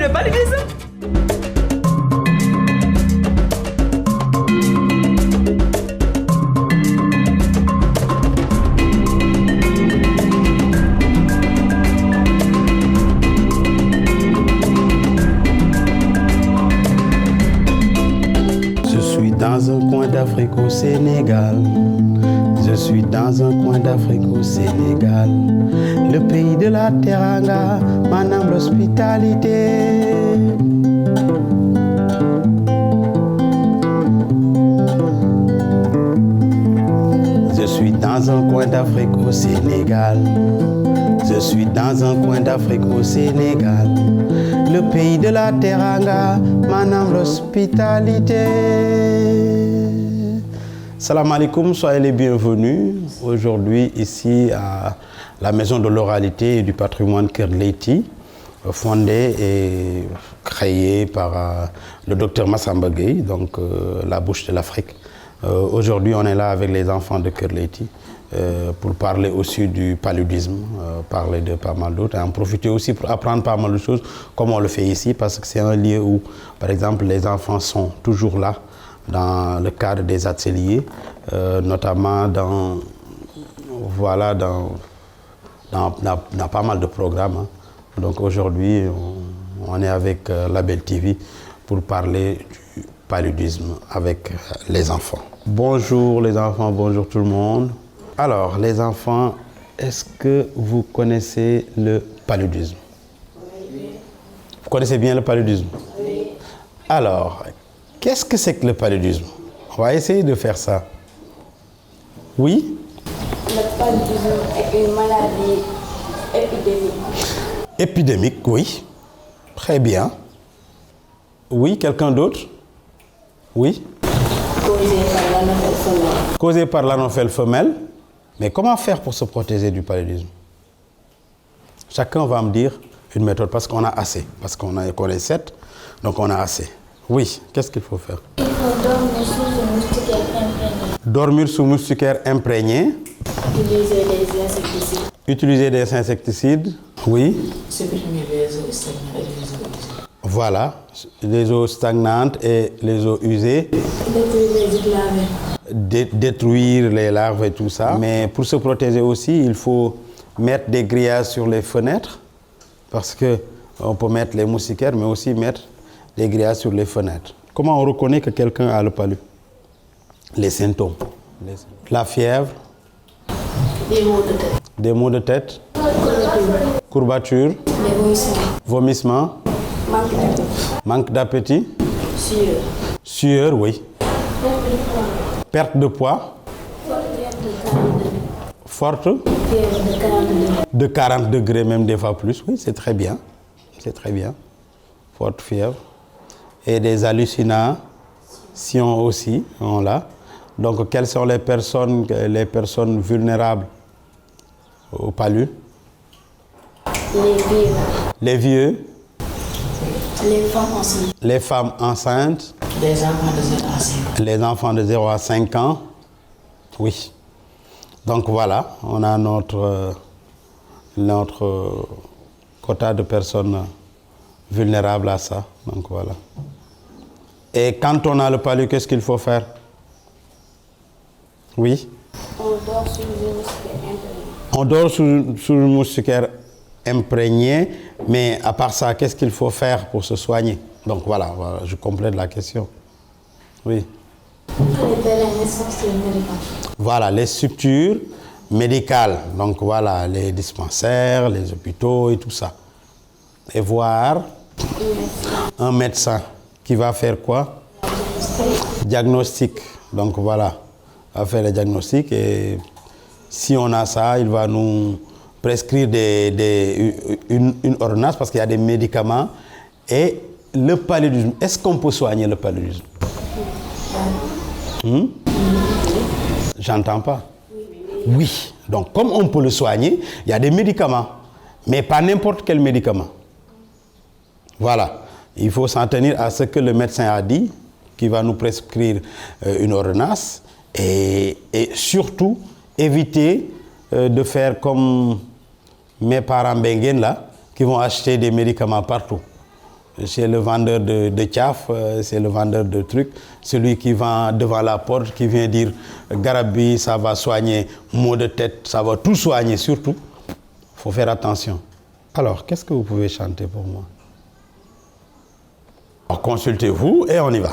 le paludisme. Je suis dans un coin d'Afrique au Sénégal. Je suis dans un coin d'Afrique au Sénégal. Le pays de la Teranga, madame l'hospitalité. Je suis dans un coin d'Afrique au Sénégal. Je suis dans un coin d'Afrique au Sénégal. Le pays de la Teranga, madame l'hospitalité. Salam alaikum, soyez les bienvenus. Aujourd'hui, ici à la Maison de l'Oralité et du Patrimoine Kër Leyti, fondée et créée par le docteur Massamba Gueye, donc la bouche de l'Afrique. Aujourd'hui, on est là avec les enfants de Kër Leyti pour parler aussi du paludisme, parler de pas mal d'autres, et en profiter aussi pour apprendre pas mal de choses, comme on le fait ici, parce que c'est un lieu où, par exemple, les enfants sont toujours là, dans le cadre des ateliers, notamment dans pas mal de programmes. Hein. Donc aujourd'hui, on est avec Label TV pour parler du paludisme avec les enfants. Bonjour les enfants, bonjour tout le monde. Alors les enfants, est-ce que vous connaissez le paludisme? Oui. Vous connaissez bien le paludisme? Oui. Alors, qu'est-ce que c'est que le paludisme? On va essayer de faire ça. Oui? Le paludisme est une maladie épidémique. Épidémique, oui. Très bien. Oui, quelqu'un d'autre? Oui? Causée par l'anophèle femelle. Causée par l'anophèle femelle. Mais comment faire pour se protéger du paludisme? Chacun va me dire une méthode, parce qu'on a assez. Parce qu'on est 7, donc on a assez. Oui, qu'est-ce qu'il faut faire? Il faut dormir sous un moustiquaire imprégné. Dormir sous moustiquaire imprégné. Utiliser des insecticides. Utiliser des insecticides. Oui. Supprimer les eaux stagnantes et les eaux usées. Voilà, les eaux stagnantes et les eaux usées. Détruire les œufs lavés. Détruire les larves et tout ça. Mais pour se protéger aussi, il faut mettre des grillages sur les fenêtres, parce qu'on peut mettre les moustiquaires, mais aussi mettre des grillages sur les fenêtres. Comment on reconnaît que quelqu'un a le palud? Les symptômes. La fièvre. Des maux de tête. Des maux de tête. Courbature. Vomissement. Manque d'appétit. Sueur, oui. Perte de poids. Forte. De 40 degrés, même des fois plus. Oui, c'est très bien. C'est très bien. Forte fièvre. Et des hallucinations aussi, on l'a. Donc, quelles sont les personnes vulnérables au palud? Les vieux. Les vieux. Les femmes enceintes. Les femmes enceintes. Les enfants de 0 à 5 ans. Oui. Donc voilà, on a notre quota de personnes vulnérables à ça. Donc voilà. Et quand on a le palud, qu'est-ce qu'il faut faire? Oui? On dort sous un moustiquaire imprégné. On dort sous le moustiquaire imprégné, mais à part ça, qu'est-ce qu'il faut faire pour se soigner? Donc voilà, je complète la question. Oui. Les structures médicales. Voilà, les structures médicales. Donc voilà, les dispensaires, les hôpitaux et tout ça. Et voir un médecin qui va faire quoi? Diagnostic. Donc voilà, va faire le diagnostic et si on a ça, il va nous prescrire une ordonnance parce qu'il y a des médicaments. Et le paludisme, est-ce qu'on peut soigner le paludisme? J'entends pas. Oui. Donc, comme on peut le soigner, il y a des médicaments, mais pas n'importe quel médicament. Voilà. Il faut s'en tenir à ce que le médecin a dit, qui va nous prescrire une ordonnance, et surtout éviter de faire comme mes parents benguènes là, qui vont acheter des médicaments partout. chez le vendeur de tchaf, c'est le vendeur de trucs, celui qui vend devant la porte, qui vient dire Garabi, ça va soigner, maux de tête, ça va tout soigner, surtout. Il faut faire attention. Alors, qu'est-ce que vous pouvez chanter pour moi? Alors, consultez-vous et on y va.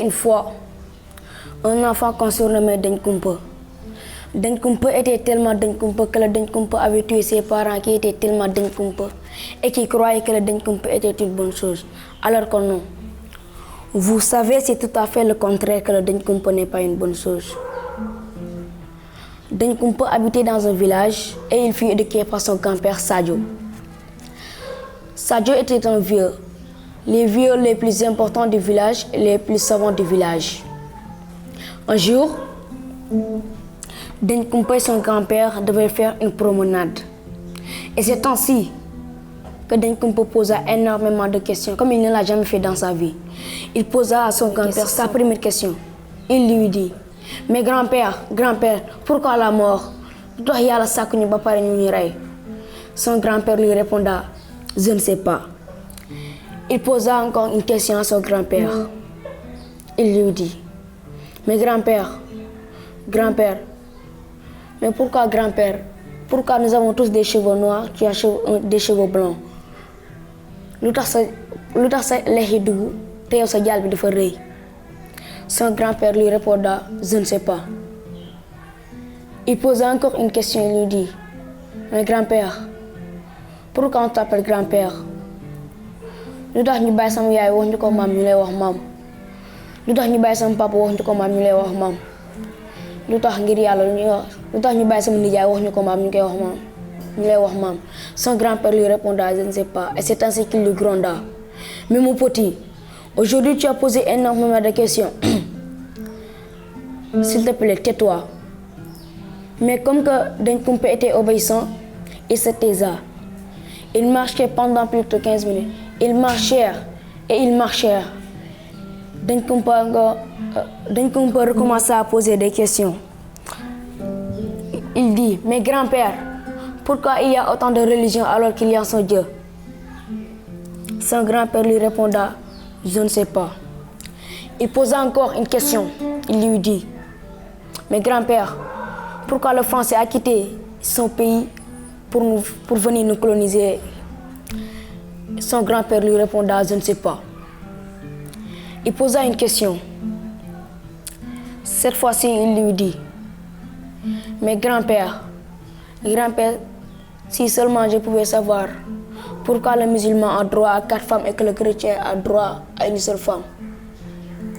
Une fois, un enfant qu'on surnommait Denkumpa. Denkumpa était tellement Denkumpa que le Denkumpa avait tué ses parents qui étaient tellement Denkumpa et qui croyaient que le Denkumpa était une bonne chose, alors que non. Vous savez, c'est tout à fait le contraire, que le Denkumpa n'est pas une bonne chose. Denkumpa habitait dans un village et il fut éduqué par son grand-père Sadio. Sadio était un vieux. Les vieux les plus importants du village et les plus savants du village. Un jour, Denkumpa et son grand-père devaient faire une promenade. Et c'est ainsi que Denkumpa posa énormément de questions, comme il ne l'a jamais fait dans sa vie. Il posa à son grand-père sa première question. Il lui dit, « Mais grand-père, pourquoi la mort? Son grand-père lui répondit, « Je ne sais pas. » Il posa encore une question à son grand-père. Il lui dit, « Mais grand-père, mais pourquoi grand-père? Pourquoi nous avons tous des cheveux noirs, tu as des cheveux blancs? Son grand-père lui répondit, « Je ne sais pas. » Il posa encore une question et lui dit, « Mais grand-père, pourquoi on t'appelle grand-père? Lu tax ñu bàyyi sama yaay wax ñu ko maam ñu lay wax maam lu tax ñu bàyyi sama papa wax ñu ko maam ñu lay wax maam lu tax ngir yàlla lu tax ñu bàyyi sama nijaay wax ñu ko maam ñu koy wax maam ñu lay wax maam. » Son grand-père lui répondit, « Je ne sais pas. » Et c'est ainsi qu'il lui gronda, « Mais mon petit, aujourd'hui tu as posé énormément de questions. S'il te plaît, tais-toi. » Mais comme que Denkumpa était obéissant, il se taisa. Ils marchaient pendant plus de 15 minutes. Ils marchèrent et ils marchèrent. Denkumpa recommença à poser des questions. Il dit, « Mais grand-père, pourquoi il y a autant de religions alors qu'il y a son Dieu? » Son grand-père lui répondit, « Je ne sais pas. » Il posa encore une question. Il lui dit, « Mais grand-père, pourquoi le Français a quitté son pays pour venir nous coloniser? » Son grand-père lui répondit, « Je ne sais pas. » Il posa une question. Cette fois-ci, il lui dit, « Mais grand-père, si seulement je pouvais savoir pourquoi le musulman a droit à 4 femmes et que le chrétien a droit à une seule femme. »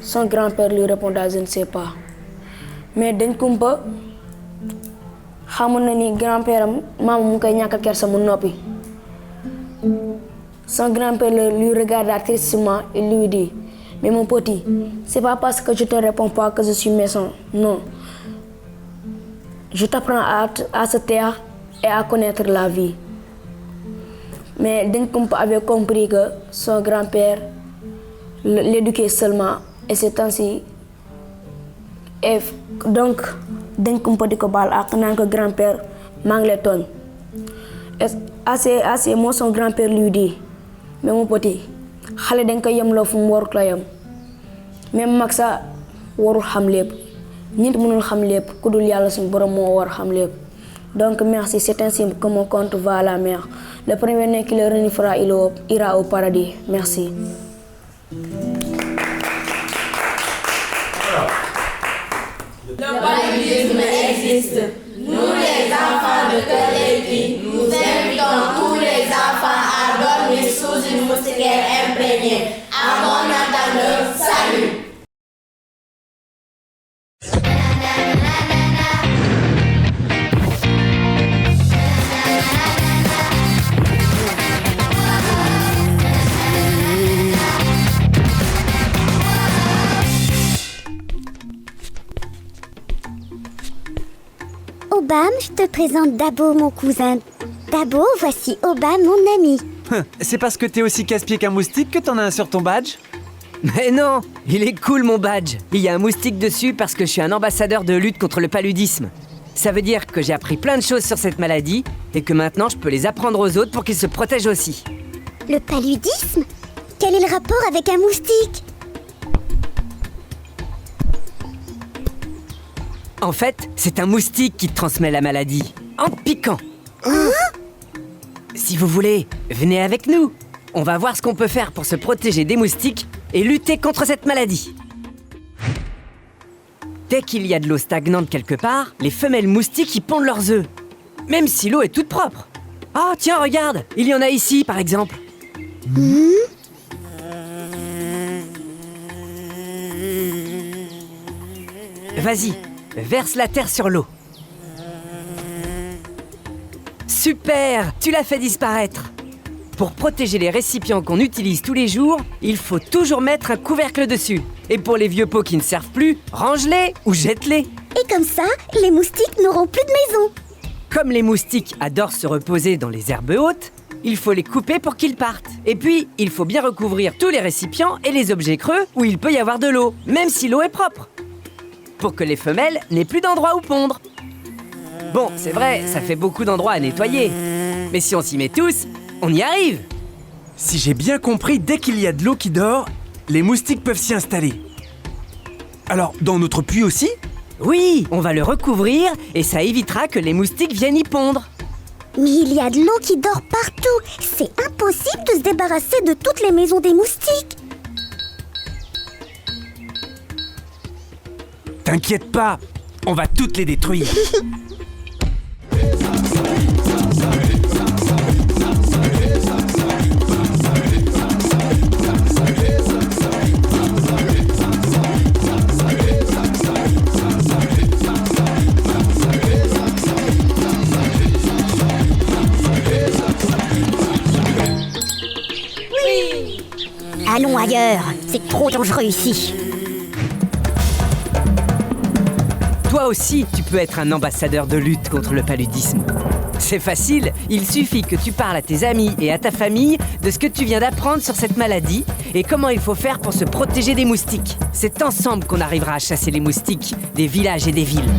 Son grand-père lui répondit, je ne sais pas. Mais dañ kumpa xamoon na ni grand-père am maam mu ngi koy ñàkk a kersa mu noppi. Son grand-père lui regarda tristement et lui dit, mais mon petit, c'est pas parce que je te réponds pas que je suis méchant, non. Je t'apprends à se taire et à connaître la vie. Mais Dañ Kumpa avait compris que son grand-père l'éduquait seulement et c'est ainsi. Et donc Dañ Kumpa di ko baal ak naan ko grand-père maa ngi lay tooñ. À ces mots son grand-père lui dit, mais mon petit, xale dañ ko yemloo fu mu warut la yem. Même mag sa warul xam lépp. Nit mënul xam lépp ku dul Yàlla suñu borom moo war xam lépp. Donc merci, c'est ainsi que mon compte va à la mer. Le premier-né qui le renifera, il ira au paradis. Merci. Le paludisme existe. Nous les enfants de Kër Leyti, nous invitons tous les enfants à dormir sous une moustiquaire imprégnée. À bon entendeur, salut. Obam, je te présente Dabo, mon cousin. Dabo, voici Obam, mon ami. C'est parce que t'es aussi casse-pied qu'un moustique que t'en as un sur ton badge? Mais non, il est cool mon badge. Il y a un moustique dessus parce que je suis un ambassadeur de lutte contre le paludisme. Ça veut dire que j'ai appris plein de choses sur cette maladie et que maintenant je peux les apprendre aux autres pour qu'ils se protègent aussi. Le paludisme? Quel est le rapport avec un moustique? En fait, c'est un moustique qui te transmet la maladie, en piquant. Hein? Si vous voulez, venez avec nous. On va voir ce qu'on peut faire pour se protéger des moustiques et lutter contre cette maladie. Dès qu'il y a de l'eau stagnante quelque part, les femelles moustiques y pondent leurs œufs. Même si l'eau est toute propre. Oh tiens, regarde, il y en a ici par exemple. Vas-y, verse la terre sur l'eau. Super, tu l'as fait disparaître. Pour protéger les récipients qu'on utilise tous les jours, il faut toujours mettre un couvercle dessus. Et pour les vieux pots qui ne servent plus, range-les ou jette-les. Et comme ça, les moustiques n'auront plus de maison. Comme les moustiques adorent se reposer dans les herbes hautes, il faut les couper pour qu'ils partent. Et puis, il faut bien recouvrir tous les récipients et les objets creux où il peut y avoir de l'eau, même si l'eau est propre. Pour que les femelles n'aient plus d'endroit où pondre. Bon, c'est vrai, ça fait beaucoup d'endroits à nettoyer. Mais si on s'y met tous, on y arrive. Si j'ai bien compris, dès qu'il y a de l'eau qui dort, les moustiques peuvent s'y installer. Alors, dans notre puits aussi? Oui, on va le recouvrir et ça évitera que les moustiques viennent y pondre. Mais il y a de l'eau qui dort partout. C'est impossible de se débarrasser de toutes les maisons des moustiques. T'inquiète pas, on va toutes les détruire. Allons ailleurs, c'est trop dangereux ici. Toi aussi, tu peux être un ambassadeur de lutte contre le paludisme. C'est facile, il suffit que tu parles à tes amis et à ta famille de ce que tu viens d'apprendre sur cette maladie et comment il faut faire pour se protéger des moustiques. C'est ensemble qu'on arrivera à chasser les moustiques des villages et des villes.